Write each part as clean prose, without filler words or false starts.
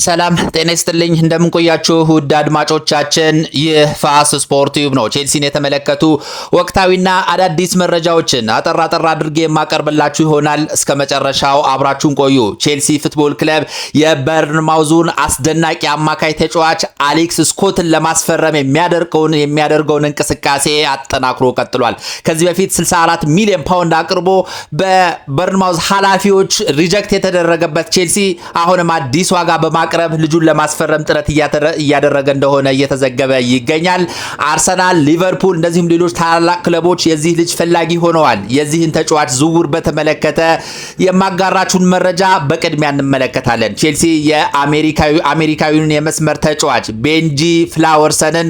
ሰላም ጤና ይስጥልኝ እንደምንቆያችሁ ውድ አድማጮቻችን ይህ ፋስ ስፖርት ዩብ ነው። ቼልሲን የተመለከቱ ወቅታዊና አዳዲስ መረጃዎችን አጠራ አድርጌ የማቀርብላችሁ ይሆናል። እስከ መጨረሻው አብራችሁን ቆዩ። ቼልሲ ፉትቦል ክለብ የበርንማውዙን አስደናቂ አማካይ ተጫዋች አሌክስ ስኮትን ለማስፈረም የሚያደርገውን እንቅስቃሴ አጠናክሮ ቀጥሏል። ከዚህ በፊት 64 ሚሊዮን ፓውንድ አቅርቦ በበርንማውዝ ኃላፊዎች ሪጀክት የተደረገበት ቼልሲ አሁንም አዲስ ዋጋ በማቅረብ ልጁን ለማስፈረም ጥረት እያደረገ እንደሆነ እየተዘገበ ይገኛል። አርሰናል፣ ሊቨርፑል እንደዚሁም ሌሎች ታላላቅ ክለቦች የዚህ ልጅ ፈላጊ ሆነዋል። የዚህን ተጫዋች ዝውውር በተመለከተ የማጋራችሁን መረጃ በቅድሚያ እንመለከታለን። ቼልሲ የአሜሪካዊውን የመስመር ተጫዋች ቤንጂ ፍላወርሰንን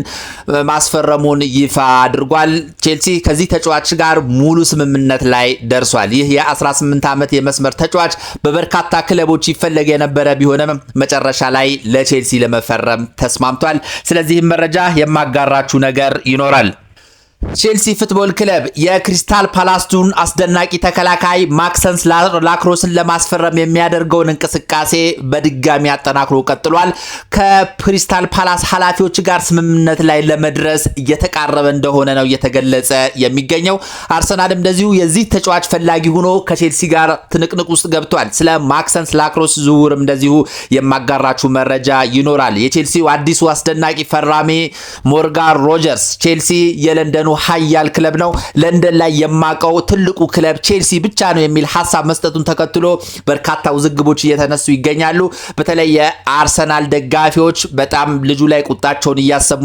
ማስፈረሙን ይፋ አድርጓል። ቼልሲ ከዚህ ተጫዋች ጋር ሙሉ ስምምነት ላይ ደርሷል። ይህ የ18 ዓመት የመስመር ተጫዋች በበርካታ ክለቦች ይፈለግ የነበረ ቢሆንም መጨረሻ ላይ ለቼልሲ ለመፈረም ተስማምቷል። ስለዚህም መረጃ የማጋራችሁ ነገር ይኖራል። ቼልሲ ፉትቦል ክለብ የክሪስታል ፓላስቱን አስደናቂ ተከላካይ ማክሰንስ ላክሮስን ለማስፈረም የሚያደርገውን እንቅስቃሴ በድጋሚ አጠናክሮ ቀጥሏል። ከክሪስታል ፓላስ ኃላፊዎች ጋር ስምምነት ላይ ለመድረስ እየተቃረበ እንደሆነ ነው እየተገለጸ የሚገኘው። አርሰናልም እንደዚሁ የዚህ ተጫዋች ፈላጊ ሆኖ ከቼልሲ ጋር ትንቅንቅ ውስጥ ገብቷል። ስለ ማክሰንስ ላክሮስ ዝውውርም እንደዚሁ የማጋራችሁ መረጃ ይኖራል። የቼልሲው አዲሱ አስደናቂ ፈራሚ ሞርጋን ሮጀርስ ቼልሲ የለንደኑ ሀያል ክለብ ነው፣ ለንደን ላይ የማቀው ትልቁ ክለብ ቼልሲ ብቻ ነው የሚል ሐሳብ መስጠቱን ተከትሎ በርካታ ውዝግቦች እየተነሱ ይገኛሉ። በተለይ የአርሰናል ደጋፊዎች በጣም ልጁ ላይ ቁጣቸውን እያሰሙ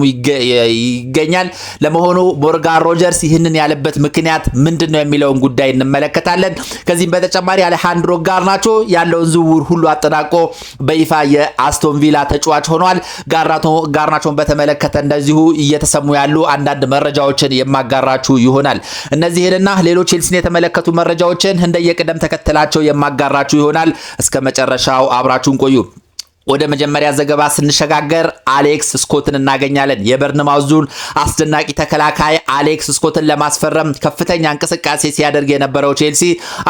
ይገኛል። ለመሆኑ ሞርጋን ሮጀርስ ይህንን ያለበት ምክንያት ምንድነው የሚለውን ጉዳይ እንመለከታለን። ከዚህም በተጨማሪ አሌሃንድሮ ጋርናቾ ያለውን ዝውውር ሁሉ አጠናቆ በይፋ የአስቶን ቪላ ተጫዋች ሆኗል። ጋርናቾን በተመለከተ እንደዚሁ እየተሰሙ ያሉ አንዳንድ መረጃዎችን የማጋራችሁ ይሆናል። እነዚህንና ሌሎች ቼልሲን የተመለከቱ መረጃዎችን እንደየቅደም ተከተላቸው የማጋራችሁ ይሆናል። እስከ መጨረሻው አብራችሁን ቆዩ። ወደ መጀመሪያ ዘገባ ስንሸጋገር አሌክስ ስኮትን እናገኛለን። የበርንማውዙን አስደናቂ ተከላካይ አሌክስ ስኮትን ለማስፈረም ከፍተኛ እንቅስቃሴ ሲያደርግ የነበረው ቼልሲ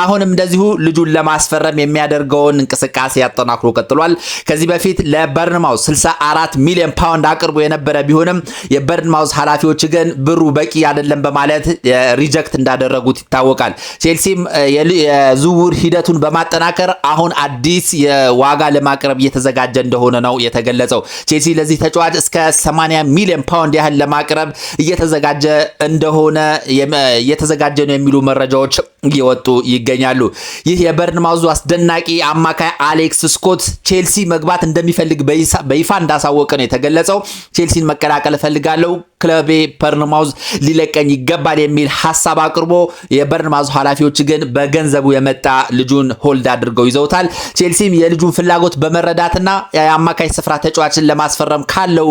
አሁንም እንደዚሁ ልጁን ለማስፈረም የሚያደርገውን እንቅስቃሴ ያጠናክሮ ቀጥሏል። ከዚህ በፊት ለበርንማውዝ 64 ሚሊዮን ፓውንድ አቅርቦ የነበረ ቢሆንም የበርንማውዝ ኃላፊዎች ግን ብሩ በቂ አይደለም በማለት ሪጀክት እንዳደረጉት ይታወቃል። ቼልሲም የዝውውር ሂደቱን በማጠናከር አሁን አዲስ የዋጋ ለማቅረብ እየተዘጋጀ እንደሆነ ነው የተገለጸው። ቼልሲ ለዚህ ተጫዋች እስከ 80 ሚሊዮን ፓውንድ ያህል ለማቅረብ እየተዘጋጀ ነው የሚሉ መረጃዎች እየወጡ ይገኛሉ። ይህ የበርንማውዙ አስደናቂ አማካይ አሌክስ ስኮት ቼልሲ መግባት እንደሚፈልግ በይፋ እንዳሳወቀ ነው የተገለጸው። ቼልሲን መቀላቀል እፈልጋለሁ፣ ክለቤ በርንማውዝ ሊለቀኝ ይገባል የሚል ሐሳብ አቅርቦ የበርንማውዝ ኃላፊዎች ግን በገንዘቡ የመጣ ልጁን ሆልድ አድርገው ይዘውታል። ቼልሲም የልጁን ፍላጎት በመረዳትና የአማካይ ስፍራ ተጫዋችን ለማስፈረም ካለው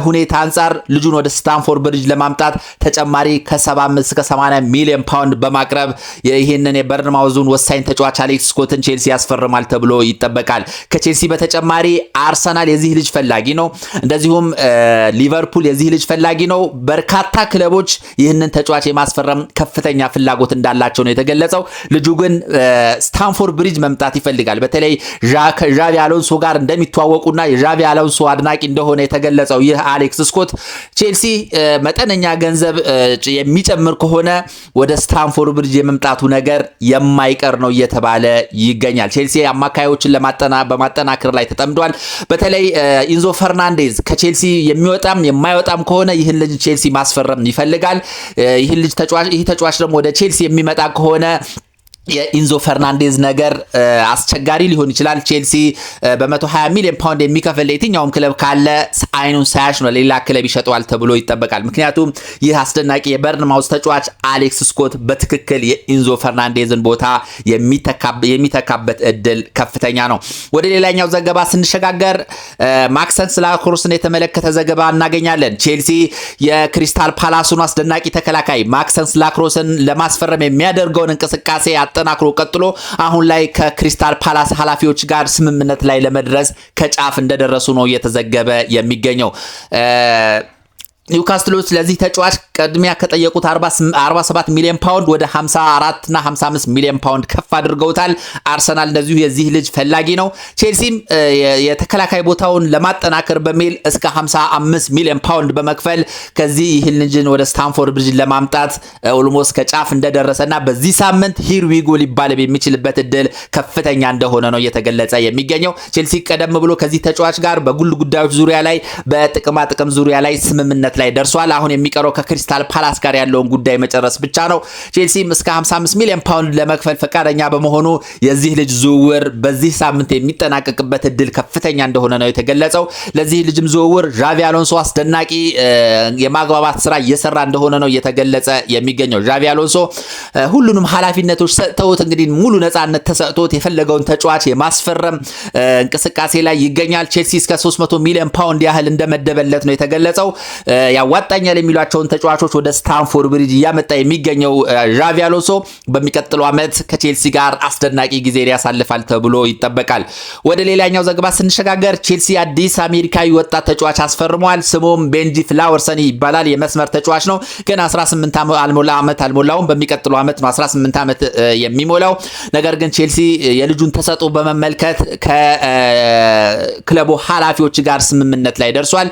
ሁኔታ አንጻር ልጁን ወደ ስታንፎርድ ብሪጅ ለማምጣት ተጨማሪ ከ75 እስከ 80 ሚሊዮን ፓውንድ በማቅረብ ይህንን የበርንማውዙን ወሳኝ ተጫዋች አሌክስ ስኮትን ቼልሲ ያስፈርማል ተብሎ ይጠበቃል። ከቼልሲ በተጨማሪ አርሰናል የዚህ ልጅ ፈላጊ ነው። እንደዚሁም ሊቨርፑል የዚህ ልጅ ፈላጊ ነው። በርካታ ክለቦች ይህንን ተጫዋች የማስፈረም ከፍተኛ ፍላጎት እንዳላቸው ነው የተገለጸው። ልጁ ግን ስታንፎርድ ብሪጅ መምጣት ይፈልጋል። በተለይ ዣቪ አሎንሶ ጋር እንደሚተዋወቁና የዣቪ አሎንሶ አድናቂ እንደሆነ የተገለጸው ይህ አሌክስ ስኮት ቼልሲ መጠነኛ ገንዘብ የሚጨምር ከሆነ ወደ ስታንፎርድ ብሪጅ የመምጣቱ ነገር የማይቀር ነው እየተባለ ይገኛል። ቼልሲ አማካዮችን በማጠናከር ላይ ተጠምዷል። በተለይ ኢንዞ ፈርናንዴዝ ከቼልሲ የሚወጣም የማይወጣም ከሆነ ይህን ልጅ ቼልሲ ማስፈረም ይፈልጋል። ይህ ተጫዋች ደግሞ ወደ ቼልሲ የሚመጣ ከሆነ የኢንዞ ፈርናንዴዝ ነገር አስቸጋሪ ሊሆን ይችላል። ቼልሲ በ120 ሚሊዮን ፓውንድ የሚከፍል የትኛውም ክለብ ካለ አይኑን ሳያሽ ነው ሌላ ክለብ ይሸጠዋል ተብሎ ይጠበቃል። ምክንያቱም ይህ አስደናቂ የበርንማውዝ ተጫዋች አሌክስ ስኮት በትክክል የኢንዞ ፈርናንዴዝን ቦታ የሚተካበት እድል ከፍተኛ ነው። ወደ ሌላኛው ዘገባ ስንሸጋገር ማክሰንስ ላክሮስን የተመለከተ ዘገባ እናገኛለን። ቼልሲ የክሪስታል ፓላሱን አስደናቂ ተከላካይ ማክሰንስ ላክሮስን ለማስፈረም የሚያደርገውን እንቅስቃሴ አጠናክሮ ቀጥሎ አሁን ላይ ከክሪስታል ፓላስ ኃላፊዎች ጋር ስምምነት ላይ ለመድረስ ከጫፍ እንደደረሱ ነው እየተዘገበ የሚገኘው። ኒውካስትሎች ለዚህ ተጫዋች ቅድሚያ ከጠየቁት 47 ሚሊዮን ፓውንድ ወደ 54 እና 55 ሚሊዮን ፓውንድ ከፍ አድርገውታል። አርሰናል እንደዚሁ የዚህ ልጅ ፈላጊ ነው። ቼልሲም የተከላካይ ቦታውን ለማጠናከር በሚል እስከ 55 ሚሊዮን ፓውንድ በመክፈል ከዚህ ይህን ልጅን ወደ ስታንፎርድ ብሪጅ ለማምጣት ኦልሞስት ከጫፍ እንደደረሰና በዚህ ሳምንት ሂር ዊጎ ሊባል የሚችልበት እድል ከፍተኛ እንደሆነ ነው እየተገለጸ የሚገኘው። ቼልሲ ቀደም ብሎ ከዚህ ተጫዋች ጋር በጉል ጉዳዮች ዙሪያ ላይ በጥቅማ ጥቅም ዙሪያ ላይ ስምምነት ላይ ደርሷል። አሁን የሚቀረው ከክሪስታል ፓላስ ጋር ያለውን ጉዳይ መጨረስ ብቻ ነው። ቼልሲም እስከ 55 ሚሊዮን ፓውንድ ለመክፈል ፈቃደኛ በመሆኑ የዚህ ልጅ ዝውውር በዚህ ሳምንት የሚጠናቀቅበት እድል ከፍተኛ እንደሆነ ነው የተገለጸው። ለዚህ ልጅም ዝውውር ዣቪ አሎንሶ አስደናቂ የማግባባት ስራ እየሰራ እንደሆነ ነው እየተገለጸ የሚገኘው። ዣቪ አሎንሶ ሁሉንም ኃላፊነቶች ሰጥተውት እንግዲህ ሙሉ ነፃነት ተሰጥቶት የፈለገውን ተጫዋች የማስፈረም እንቅስቃሴ ላይ ይገኛል። ቼልሲ እስከ 300 ሚሊዮን ፓውንድ ያህል እንደመደበለት ነው የተገለጸው። ያዋጣኛል የሚሏቸውን ተጫዋቾች ወደ ስታንፎርድ ብሪጅ እያመጣ የሚገኘው ዣቪ አሎንሶ በሚቀጥለው ዓመት ከቼልሲ ጋር አስደናቂ ጊዜ ያሳልፋል ተብሎ ይጠበቃል። ወደ ሌላኛው ዘገባ ስንሸጋገር ቼልሲ አዲስ አሜሪካዊ ወጣት ተጫዋች አስፈርሟል። ስሙም ቤንጂ ፍላወርሰን ይባላል። የመስመር ተጫዋች ነው። ግን 18 ዓመት አልሞላውም። በሚቀጥለው ዓመት ነው 18 ዓመት የሚሞላው። ነገር ግን ቼልሲ የልጁን ተሰጥኦ በመመልከት ከክለቡ ኃላፊዎች ጋር ስምምነት ላይ ደርሷል።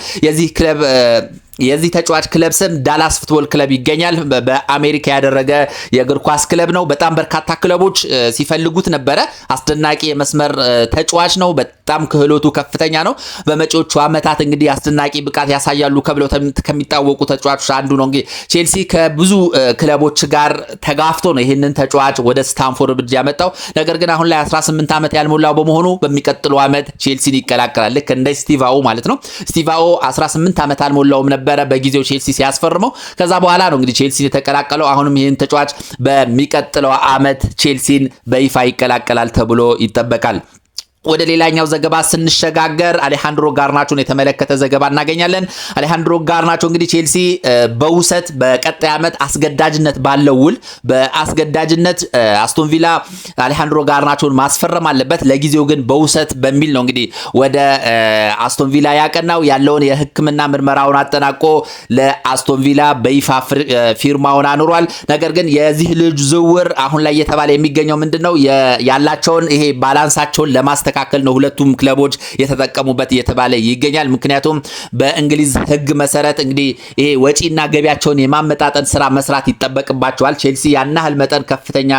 የዚህ ተጫዋች ክለብ ስም ዳላስ ፉትቦል ክለብ ይገኛል። በአሜሪካ ያደረገ የእግር ኳስ ክለብ ነው። በጣም በርካታ ክለቦች ሲፈልጉት ነበረ። አስደናቂ የመስመር ተጫዋች ነው። በጣም ክህሎቱ ከፍተኛ ነው። በመጪዎቹ ዓመታት እንግዲህ አስደናቂ ብቃት ያሳያሉ ከብለው ከሚታወቁ ተጫዋቾች አንዱ ነው። እንግዲህ ቼልሲ ከብዙ ክለቦች ጋር ተጋፍቶ ነው ይህንን ተጫዋች ወደ ስታንፎርድ ብሪጅ ያመጣው። ነገር ግን አሁን ላይ 18 ዓመት ያልሞላው በመሆኑ በሚቀጥለው ዓመት ቼልሲን ይቀላቀላል። ልክ እንደ ስቲቫኦ ማለት ነው። ስቲቫኦ 18 ዓመት አልሞላውም ነበር በጊዜው ቼልሲ ሲያስፈርመው። ከዛ በኋላ ነው እንግዲህ ቼልሲን የተቀላቀለው። አሁንም ይህን ተጫዋች በሚቀጥለው ዓመት ቼልሲን በይፋ ይቀላቀላል ተብሎ ይጠበቃል። ወደ ሌላኛው ዘገባ ስንሸጋገር አሌሃንድሮ ጋርናቾን የተመለከተ ዘገባ እናገኛለን። አሌሃንድሮ ጋርናቾ እንግዲህ ቼልሲ በውሰት በቀጣይ ዓመት አስገዳጅነት ባለው ውል በአስገዳጅነት አስቶን ቪላ አሌሃንድሮ ጋርናቾን ማስፈረም አለበት። ለጊዜው ግን በውሰት በሚል ነው እንግዲህ ወደ አስቶን ቪላ ያቀናው። ያለውን የሕክምና ምርመራውን አጠናቆ ለአስቶን ቪላ በይፋ ፊርማውን አኑሯል። ነገር ግን የዚህ ልጅ ዝውውር አሁን ላይ እየተባለ የሚገኘው ምንድነው ያላቸውን ይሄ ባላንሳቸውን ለማስተካከል ነው ሁለቱም ክለቦች የተጠቀሙበት እየተባለ ይገኛል። ምክንያቱም በእንግሊዝ ሕግ መሰረት እንግዲህ ይሄ ወጪና ገቢያቸውን የማመጣጠን ስራ መስራት ይጠበቅባቸዋል። ቼልሲ ያን ያህል መጠን ከፍተኛ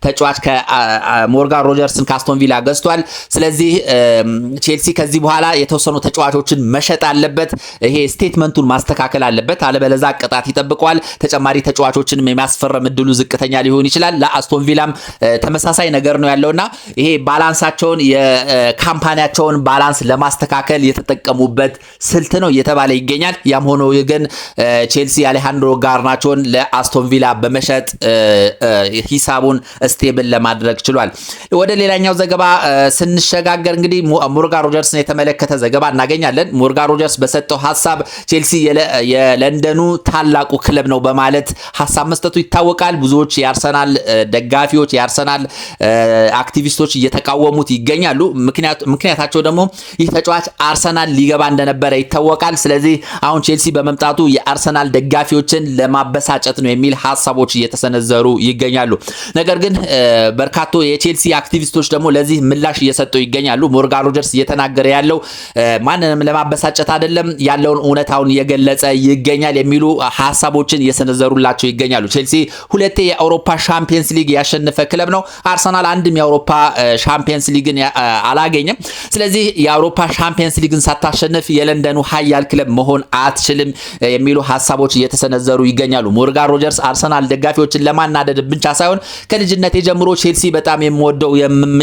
ተጫዋች ከሞርጋን ሮጀርስን ከአስቶን ቪላ ገዝቷል። ስለዚህ ቼልሲ ከዚህ በኋላ የተወሰኑ ተጫዋቾችን መሸጥ አለበት። ይሄ ስቴትመንቱን ማስተካከል አለበት። አለበለዛ ቅጣት ይጠብቀዋል። ተጨማሪ ተጫዋቾችን የሚያስፈርም እድሉ ዝቅተኛ ሊሆን ይችላል። ለአስቶን ቪላም ተመሳሳይ ነገር ነው ያለውና ይሄ ባላንሳቸውን የካምፓኒያቸውን ባላንስ ለማስተካከል የተጠቀሙበት ስልት ነው እየተባለ ይገኛል። ያም ሆኖ ግን ቼልሲ አሌሃንድሮ ጋርናቾን ለአስቶን ቪላ በመሸጥ ሂሳቡን ስቴብል ለማድረግ ችሏል። ወደ ሌላኛው ዘገባ ስንሸጋገር እንግዲህ ሞርጋን ሮጀርስን የተመለከተ ዘገባ እናገኛለን። ሞርጋን ሮጀርስ በሰጠው ሀሳብ ቼልሲ የለንደኑ ታላቁ ክለብ ነው በማለት ሀሳብ መስጠቱ ይታወቃል። ብዙዎች የአርሰናል ደጋፊዎች የአርሰናል አክቲቪስቶች እየተቃወሙት ይገኛሉ። ምክንያታቸው ደግሞ ይህ ተጫዋች አርሰናል ሊገባ እንደነበረ ይታወቃል። ስለዚህ አሁን ቼልሲ በመምጣቱ የአርሰናል ደጋፊዎችን ለማበሳጨት ነው የሚል ሀሳቦች እየተሰነዘሩ ይገኛሉ። ነገር ግን በርካታ የቼልሲ አክቲቪስቶች ደግሞ ለዚህ ምላሽ እየሰጡ ይገኛሉ። ሞርጋን ሮጀርስ እየተናገረ ያለው ማንንም ለማበሳጨት አይደለም፣ ያለውን እውነታውን እየገለጸ ይገኛል የሚሉ ሀሳቦችን እየሰነዘሩላቸው ይገኛሉ። ቼልሲ ሁለቴ የአውሮፓ ሻምፒየንስ ሊግ ያሸነፈ ክለብ ነው። አርሰናል አንድም የአውሮፓ ሻምፒየንስ ሊግን አላገኘም። ስለዚህ የአውሮፓ ሻምፒየንስ ሊግን ሳታሸንፍ የለንደኑ ሀያል ክለብ መሆን አትችልም የሚሉ ሀሳቦች እየተሰነዘሩ ይገኛሉ። ሞርጋን ሮጀርስ አርሰናል ደጋፊዎችን ለማናደድ ብቻ ሳይሆን ከልጅነቴ ጀምሮ ቼልሲ በጣም የምወደው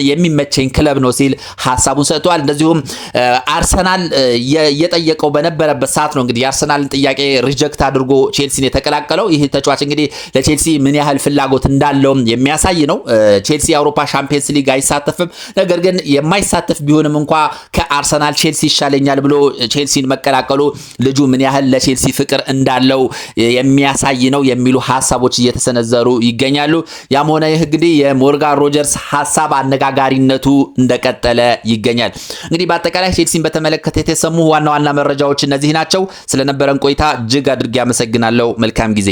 የሚመቸኝ ክለብ ነው ሲል ሀሳቡን ሰጥቷል። እንደዚሁም አርሰናል እየጠየቀው በነበረበት ሰዓት ነው እንግዲህ የአርሰናልን ጥያቄ ሪጀክት አድርጎ ቼልሲን የተቀላቀለው። ይህ ተጫዋች እንግዲህ ለቼልሲ ምን ያህል ፍላጎት እንዳለው የሚያሳይ ነው። ቼልሲ የአውሮፓ ሻምፒየንስ ሊግ አይሳተፍም። ነገር ግን የማይሳተፍ ቢሆንም እንኳ ከአርሰናል ቼልሲ ይሻለኛል ብሎ ቼልሲን መቀላቀሉ ልጁ ምን ያህል ለቼልሲ ፍቅር እንዳለው የሚያሳይ ነው የሚሉ ሐሳቦች እየተሰነዘሩ ይገኛሉ። ያም ሆነ ይህ እንግዲህ የሞርጋን ሮጀርስ ሐሳብ አነጋጋሪነቱ እንደቀጠለ ይገኛል። እንግዲህ በአጠቃላይ ቼልሲን በተመለከተ የተሰሙ ዋና ዋና መረጃዎች እነዚህ ናቸው። ስለነበረን ቆይታ እጅግ አድርጌ አመሰግናለሁ። መልካም ጊዜ